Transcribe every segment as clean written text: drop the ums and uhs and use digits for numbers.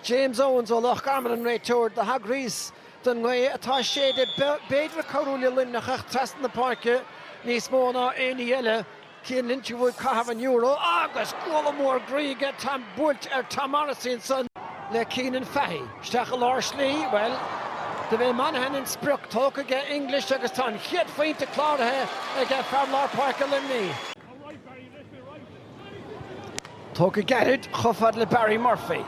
James Owens ó Loch Garman réiteúir de Hagrís den ngé atá sé de beidir choúla Luimneach tras na parke níos mó ná aonaí eile cén linti bhfuil caithfean euro agus golamór gríige tam búilt Tom Morrison son le cínan feithí. Steach lár slí, well, de bheith Monaghan in spruch tóca ge English agus tá Buaicphointí cláirithe ag fearlár parke Limerick. Tóca gerid chofad le Barry Murphy.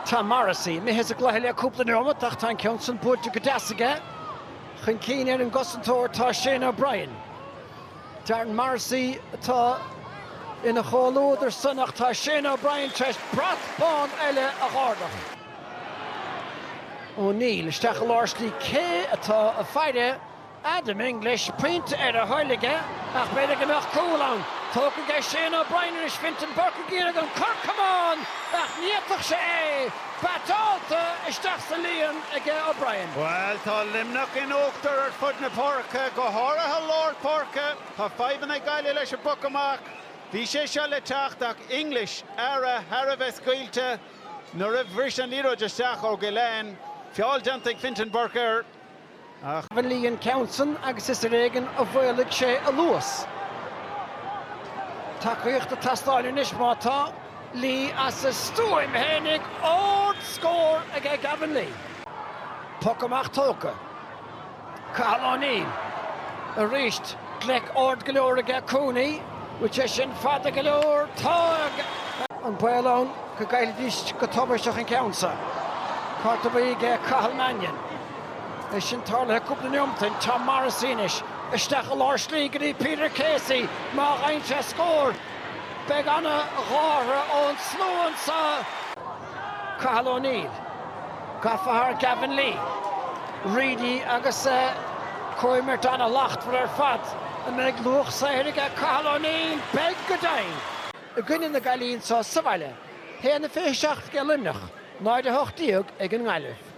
Tom Morrison, mi hes a gleithile a cúpla nuama ach tá ceann búilte go deasaige. Chun cín ar an gosantóir tá Shane O'Brien. Darren Morrissey atá ina chomhlúidir sanach tá Shane O'Brien treis brat bán eile a ghardach. O'Neill isteach lár slí cé atá a fáide Adam English print ar a háilige ach beidir go meach cúlán. Tóca ge Shane O'Brien is fintan burca gíine an Corcamán ach níochtach sé é batáilta isteach sa líon ige O'Brien. Well, tá Limneach in óachtar ar fud na parca go háirithe Lord Parca tá faibanna gaile leis a buc amach. Bhí sé seo le teacht ach English ara Harabh scuilte na rah bhris an líróid isteach ó Gaillimh fiáil deantaigh fintan burca ach Van Leon Counson agus is réigen a bhfuilig sé a luas. Tá chuocht a tastáilú níos mátá Lee as a stúim hénig ord scór ag Gavin Lee. Puck amach tóca. Cathal O'Neill a ríist glec ord galóir ag Cooney which is sin fada galóir tág an bailón go gael díst go tobairteach an ceansa. Carta bhí ag Cathal Mannion. Is sin tarla cúpla nuamtain Tom Morrison is isteach a lár slí go dtí Peter Casey má ainte scór. Beg anna ghara ón slúan sa Cathal O'Neill. Gafahar Gavin Lee. Reedy agus Coimer dana lacht for ar fad. An meg luch sa hirig a Cathal O'Neill beg go dain. A gynnin na Gaillimh sa sabaile. Hé na féiseacht ge Limneach. Náid a hochtíog ag an Gaillimh.